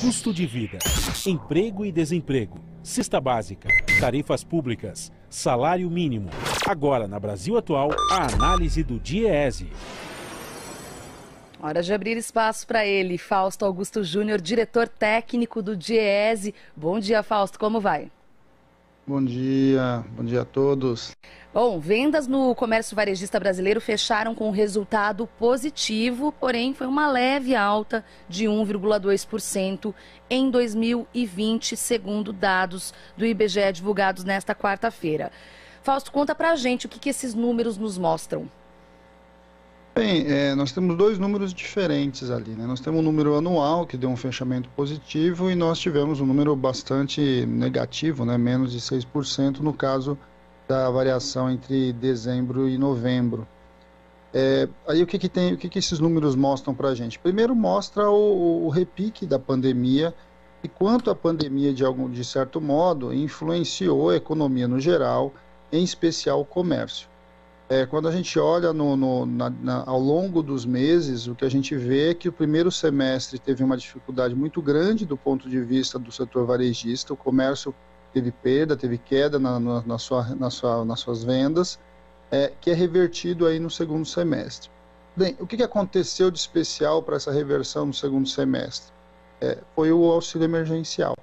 Custo de vida, emprego e desemprego, cesta básica, tarifas públicas, salário mínimo. Agora, na Brasil Atual, a análise do DIEESE. Hora de abrir espaço para ele, Fausto Augusto Júnior, diretor técnico do DIEESE. Bom dia, Fausto, como vai? Bom dia a todos. Bom, vendas no comércio varejista brasileiro fecharam com resultado positivo, porém foi uma leve alta de 1,2% em 2020, segundo dados do IBGE divulgados nesta quarta-feira. Fausto, conta pra gente o que esses números nos mostram. Bem, nós temos dois números diferentes ali, né? Nós temos um número anual, que deu um fechamento positivo, e nós tivemos um número bastante negativo, né? Menos de 6% no caso da variação entre dezembro e novembro. Aí o que esses números mostram para a gente? Primeiro mostra o repique da pandemia e quanto a pandemia, de certo modo, influenciou a economia no geral, em especial o comércio. Quando a gente olha ao longo dos meses, o que a gente vê é que o primeiro semestre teve uma dificuldade muito grande do ponto de vista do setor varejista. O comércio teve perda, teve queda nas suas vendas, que é revertido aí no segundo semestre. Bem, o que aconteceu de especial para essa reversão no segundo semestre? Foi o auxílio emergencial.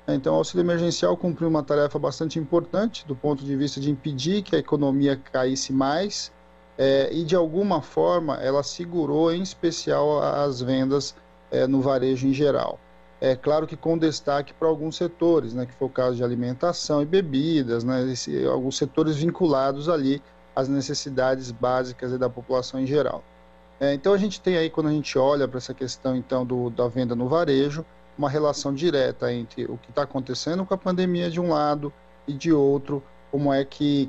Então, o auxílio emergencial cumpriu uma tarefa bastante importante do ponto de vista de impedir que a economia caísse mais e, de alguma forma, ela segurou, em especial, as vendas no varejo em geral. É claro que com destaque para alguns setores, né, que foi o caso de alimentação e bebidas, né, alguns setores vinculados ali às necessidades básicas da população em geral. Então, a gente tem aí, quando a gente olha para essa questão então, da venda no varejo, uma relação direta entre o que está acontecendo com a pandemia de um lado e de outro, como é que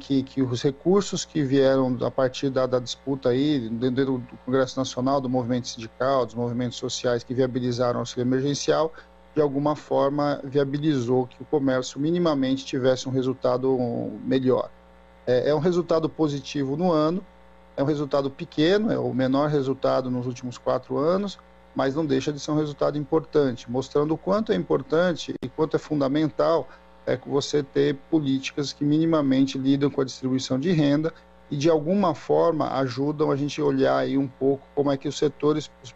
os recursos que vieram a partir da disputa aí, dentro do Congresso Nacional, do movimento sindical, dos movimentos sociais que viabilizaram o auxílio emergencial, de alguma forma viabilizou que o comércio minimamente tivesse um resultado melhor. É um resultado positivo no ano, é um resultado pequeno, é o menor resultado nos últimos 4 anos, mas não deixa de ser um resultado importante, mostrando o quanto é importante e quanto é fundamental você ter políticas que minimamente lidam com a distribuição de renda e, de alguma forma, ajudam a gente a olhar aí um pouco como é que os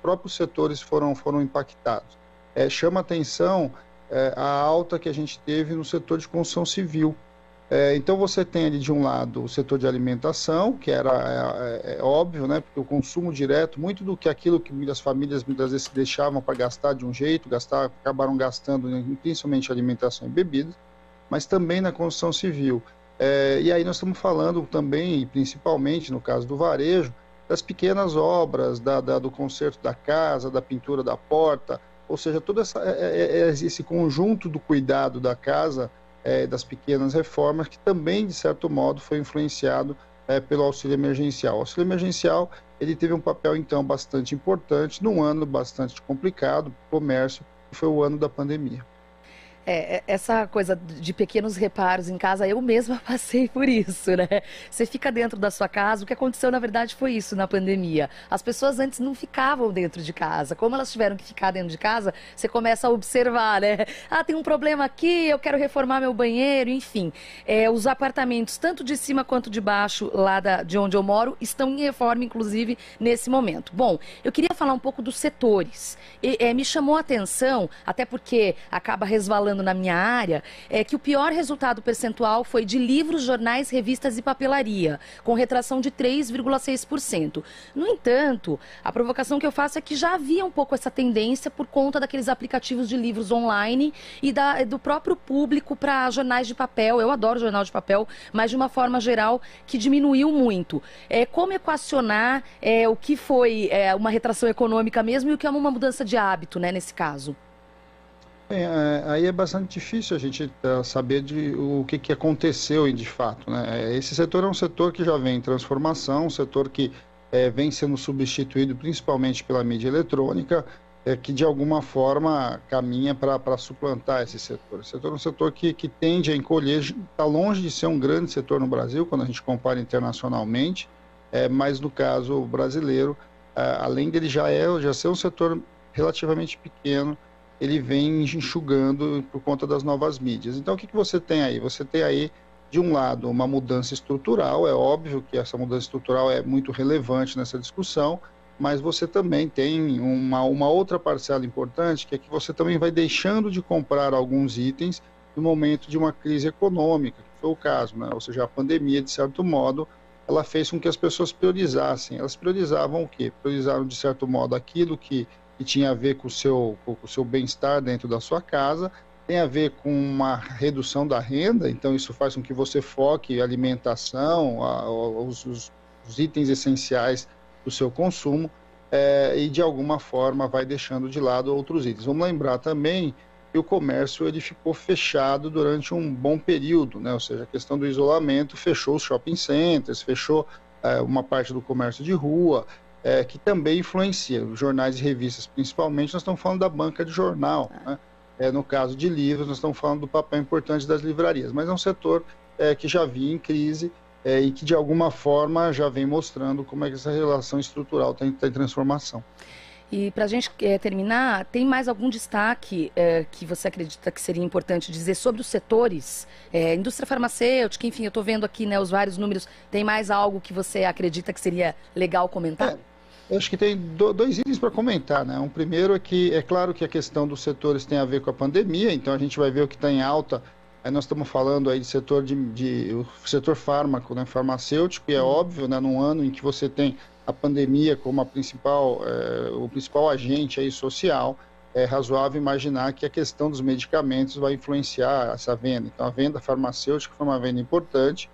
próprios setores foram impactados. Chama atenção a alta que a gente teve no setor de construção civil. Então você tem ali de um lado o setor de alimentação, que era óbvio, né, porque o consumo direto, muito do que aquilo que as famílias muitas vezes se deixavam para gastar de um jeito, acabaram gastando principalmente alimentação e bebidas, mas também na construção civil. E aí nós estamos falando também, principalmente no caso do varejo, das pequenas obras, do conserto da casa, da pintura da porta, ou seja, todo esse conjunto do cuidado da casa, das pequenas reformas, que também, de certo modo, foi influenciado pelo auxílio emergencial. O auxílio emergencial ele teve um papel, então, bastante importante, num ano bastante complicado para o comércio, que foi o ano da pandemia. Essa coisa de pequenos reparos em casa, eu mesma passei por isso, né? Você fica dentro da sua casa, o que aconteceu na verdade foi isso na pandemia. As pessoas antes não ficavam dentro de casa, como elas tiveram que ficar dentro de casa, você começa a observar, né? Ah, tem um problema aqui, eu quero reformar meu banheiro, enfim. Os apartamentos, tanto de cima quanto de baixo, lá de onde eu moro, estão em reforma, inclusive, nesse momento. Bom, eu queria falar um pouco dos setores. Me chamou a atenção, até porque acaba resvalando na minha área, que o pior resultado percentual foi de livros, jornais, revistas e papelaria, com retração de 3,6%. No entanto, a provocação que eu faço é que já havia um pouco essa tendência por conta daqueles aplicativos de livros online e do próprio público para jornais de papel. Eu adoro jornal de papel, mas de uma forma geral que diminuiu muito. Como equacionar o que foi uma retração econômica mesmo e o que é uma mudança de hábito, né, nesse caso? Bem, aí é bastante difícil a gente saber o que aconteceu de fato, né? Esse setor é um setor que já vem em transformação, um setor que vem sendo substituído principalmente pela mídia eletrônica, que de alguma forma caminha para suplantar esse setor. Esse setor é um setor que tende a encolher, está longe de ser um grande setor no Brasil, quando a gente compara internacionalmente, mas no caso brasileiro, além dele já ser um setor relativamente pequeno, ele vem enxugando por conta das novas mídias. Então, o que você tem aí? Você tem aí, de um lado, uma mudança estrutural. É óbvio que essa mudança estrutural é muito relevante nessa discussão, mas você também tem uma outra parcela importante, que é que você também vai deixando de comprar alguns itens no momento de uma crise econômica, que foi o caso, né? Ou seja, a pandemia, de certo modo, ela fez com que as pessoas priorizassem. Elas priorizavam o quê? Priorizaram, de certo modo, aquilo que tinha a ver com o seu bem-estar dentro da sua casa, tem a ver com uma redução da renda, então isso faz com que você foque a alimentação, os itens essenciais do seu consumo, e de alguma forma vai deixando de lado outros itens. Vamos lembrar também que o comércio ele ficou fechado durante um bom período, né? Ou seja, a questão do isolamento fechou os shopping centers, fechou uma parte do comércio de rua, que também influencia. Os jornais e revistas, principalmente, nós estamos falando da banca de jornal, né? No caso de livros, nós estamos falando do papel importante das livrarias, mas é um setor que já vinha em crise e que, de alguma forma, já vem mostrando como é que essa relação estrutural está em transformação. E para a gente terminar, tem mais algum destaque que você acredita que seria importante dizer sobre os setores? Indústria farmacêutica, enfim, eu estou vendo aqui, né, os vários números. Tem mais algo que você acredita que seria legal comentar? Eu acho que tem dois itens para comentar, né? Um primeiro é que é claro que a questão dos setores tem a ver com a pandemia, então a gente vai ver o que está em alta. Aí nós estamos falando aí de setor o setor fármaco, né, farmacêutico, e é óbvio, né, num ano em que você tem a pandemia como o principal agente aí social, é razoável imaginar que a questão dos medicamentos vai influenciar essa venda. Então, a venda farmacêutica foi uma venda importante.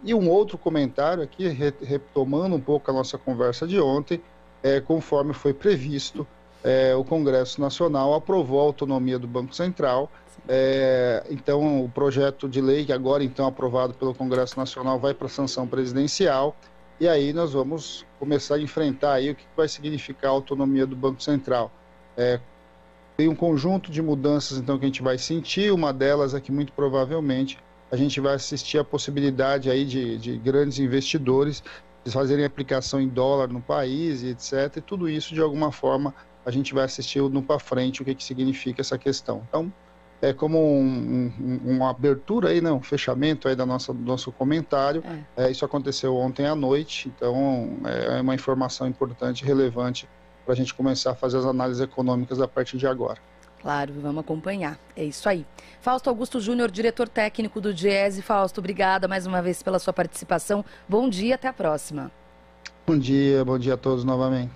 E um outro comentário aqui, retomando um pouco a nossa conversa de ontem, conforme foi previsto, o Congresso Nacional aprovou a autonomia do Banco Central. Então, o projeto de lei, que agora então aprovado pelo Congresso Nacional, vai para a sanção presidencial. E aí nós vamos começar a enfrentar aí o que vai significar a autonomia do Banco Central. Tem um conjunto de mudanças então que a gente vai sentir. Uma delas é que muito provavelmente a gente vai assistir a possibilidade aí de grandes investidores fazerem aplicação em dólar no país e etc. E tudo isso, de alguma forma, a gente vai assistir no para frente o que significa essa questão. Então, é como uma abertura aí, né, um fechamento aí do nosso comentário. Isso aconteceu ontem à noite, então é uma informação importante e relevante para a gente começar a fazer as análises econômicas a partir de agora. Claro, vamos acompanhar. É isso aí. Fausto Augusto Júnior, diretor técnico do Diese. Fausto, obrigada mais uma vez pela sua participação. Bom dia, até a próxima. Bom dia a todos novamente.